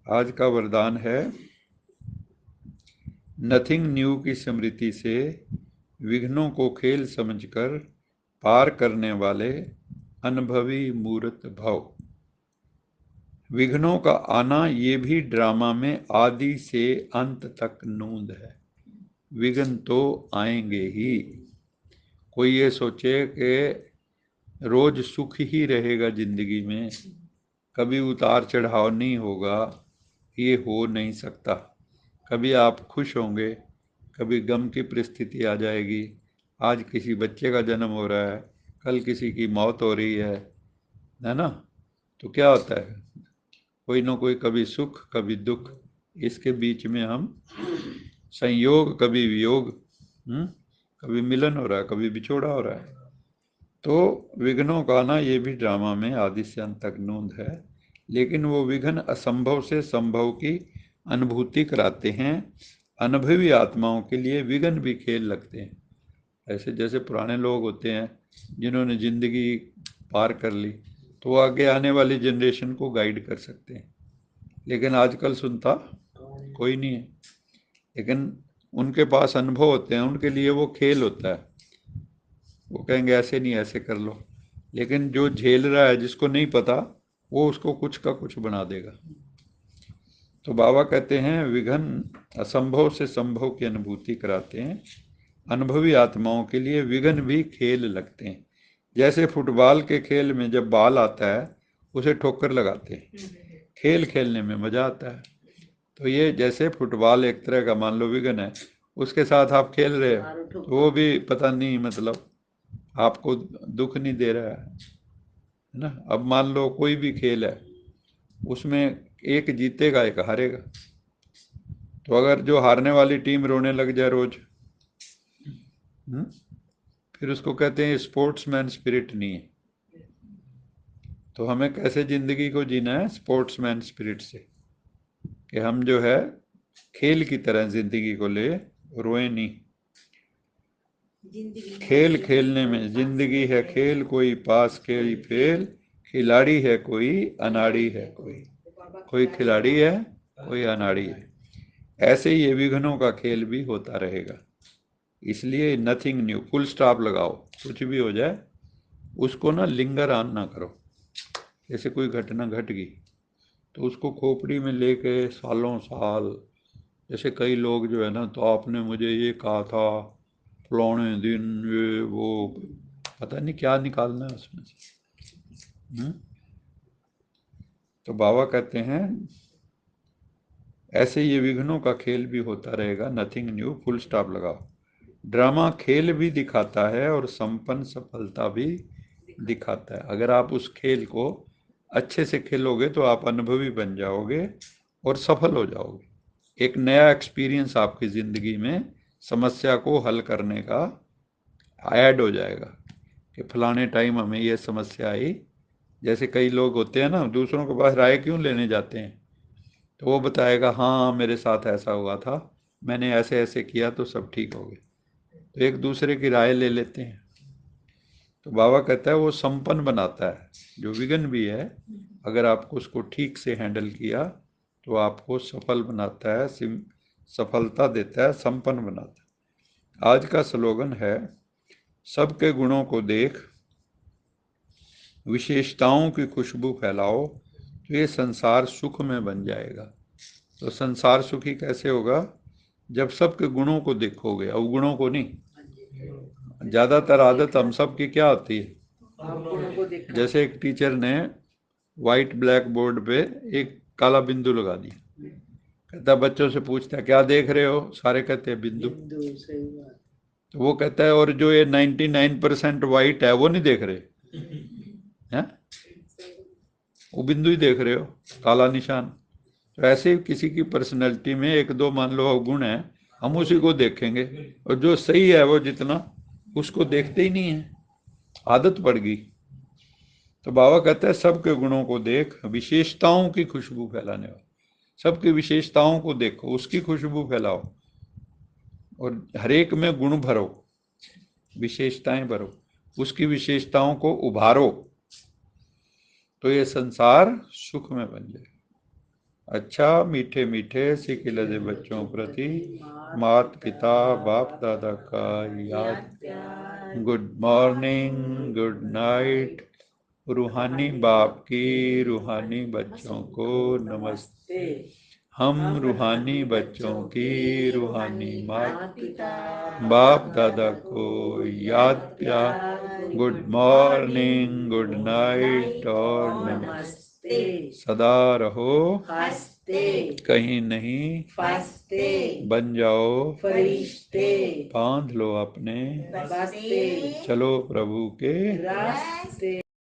आज का वरदान है, नथिंग न्यू की स्मृति से विघ्नों को खेल समझकर पार करने वाले अनुभवी मूर्त भव। विघ्नों का आना ये भी ड्रामा में आदि से अंत तक नूंद है। विघ्न तो आएंगे ही। कोई ये सोचे कि रोज सुख ही रहेगा जिंदगी में, कभी उतार चढ़ाव नहीं होगा, ये हो नहीं सकता। कभी आप खुश होंगे, कभी गम की परिस्थिति आ जाएगी। आज किसी बच्चे का जन्म हो रहा है, कल किसी की मौत हो रही है ना। तो क्या होता है, कोई ना कोई कभी सुख कभी दुख, इसके बीच में हम संयोग कभी वियोग, कभी मिलन हो रहा है कभी बिछोड़ा हो रहा है। तो विघ्नों का आना ये भी ड्रामा में आदि से अंत तक नूंद है, लेकिन वो विघ्न असंभव से संभव की अनुभूति कराते हैं। अनुभवी आत्माओं के लिए विघ्न भी खेल लगते हैं। ऐसे जैसे पुराने लोग होते हैं जिन्होंने जिंदगी पार कर ली, तो वो आगे आने वाली जनरेशन को गाइड कर सकते हैं। लेकिन आजकल सुनता कोई नहीं है। लेकिन उनके पास अनुभव होते हैं, उनके लिए वो खेल होता है। वो कहेंगे ऐसे नहीं ऐसे कर लो। लेकिन जो झेल रहा है, जिसको नहीं पता, वो उसको कुछ का कुछ बना देगा। तो बाबा कहते हैं विघ्न असंभव से संभव की अनुभूति कराते हैं। अनुभवी आत्माओं के लिए विघ्न भी खेल लगते हैं। जैसे फुटबॉल के खेल में जब बॉल आता है उसे ठोकर लगाते हैं, खेल खेलने में मजा आता है। तो ये जैसे फुटबॉल एक तरह का मान लो विघ्न है, उसके साथ आप खेल रहे हो तो वो भी पता नहीं, मतलब आपको दुख नहीं दे रहा है ना। अब मान लो कोई भी खेल है, उसमें एक जीतेगा एक हारेगा। तो अगर जो हारने वाली टीम रोने लग जाए रोज, फिर उसको कहते हैं स्पोर्ट्समैन स्पिरिट नहीं है। तो हमें कैसे जिंदगी को जीना है, स्पोर्ट्समैन स्पिरिट से, कि हम जो है खेल की तरह जिंदगी को ले, रोए नहीं। खेल खेलने में जिंदगी है खेल, कोई पास खेल फेल, खिलाड़ी है कोई अनाड़ी है कोई खिलाड़ी है कोई अनाड़ी है। ऐसे ही ये विघ्नों का खेल भी होता रहेगा। इसलिए नथिंग न्यू, फुल स्टॉप लगाओ। कुछ भी हो जाए उसको ना लिंगर ऑन ना करो। जैसे कोई घटना घट गई तो उसको खोपड़ी में लेके सालों साल, जैसे कई लोग जो है ना, तो आपने मुझे ये कहा था फलाने दिन, ये वो, पता नहीं क्या निकालना है उसमें से। तो बाबा कहते हैं ऐसे ये विघ्नों का खेल भी होता रहेगा। नथिंग न्यू, फुल स्टॉप लगाओ। ड्रामा खेल भी दिखाता है और संपन्न सफलता भी दिखाता है। अगर आप उस खेल को अच्छे से खेलोगे तो आप अनुभवी बन जाओगे और सफल हो जाओगे। एक नया एक्सपीरियंस आपकी ज़िंदगी में समस्या को हल करने का ऐड हो जाएगा कि फलाने टाइम हमें ये समस्या आई। जैसे कई लोग होते हैं ना, दूसरों के पास राय क्यों लेने जाते हैं, तो वो बताएगा हाँ मेरे साथ ऐसा हुआ था, मैंने ऐसे ऐसे किया तो सब ठीक हो गया। तो एक दूसरे की राय ले लेते हैं। तो बाबा कहता है वो संपन्न बनाता है। जो विघ्न भी है, अगर आपको उसको ठीक से हैंडल किया तो आपको सफल बनाता है, सफलता देता है, संपन्न बनाता है। आज का स्लोगन है, सबके गुणों को देख, विशेषताओं की खुशबू फैलाओ, तो ये संसार सुख में बन जाएगा। तो संसार सुखी कैसे होगा, जब सबके गुणों को देखोगे, अवगुणों को नहीं। ज़्यादातर आदत हम सब की क्या होती है, जैसे एक टीचर ने वाइट ब्लैक बोर्ड पे एक काला बिंदु लगा दिया, कहता बच्चों से पूछता है क्या देख रहे हो, सारे कहते हैं बिंदु। तो वो कहता है और जो ये 99% वाइट है वो नहीं देख रहे हैं, वो बिंदु ही देख रहे हो, काला निशान। तो ऐसे किसी की पर्सनैलिटी में एक दो मान लो अवगुण है, हम उसी को देखेंगे, और जो सही है वो जितना, उसको देखते ही नहीं है, आदत पड़ गई। तो बाबा कहते हैं सबके गुणों को देख, विशेषताओं की खुशबू फैलाने वाला, सबकी विशेषताओं को देखो, उसकी खुशबू फैलाओ, और हरेक में गुण भरो, विशेषताएं भरो, उसकी विशेषताओं को उभारो। तो ये संसार सुख में बन जाए। अच्छा, मीठे मीठे सीखे लजे बच्चों प्रति मात पिता बाप दादा का याद। Good morning, good night. रूहानी बाप की रूहानी बच्चों को नमस्ते। हम रूहानी बच्चों की रूहानी मात बाप दादा को याद प्यार। गुड मॉर्निंग, गुड नाइट और नमस्ते। सदा रहो हंसते, कहीं नहीं फंसते, बन जाओ फरिश्ते, बांध लो अपने बस्ते, चलो प्रभु के रास्ते।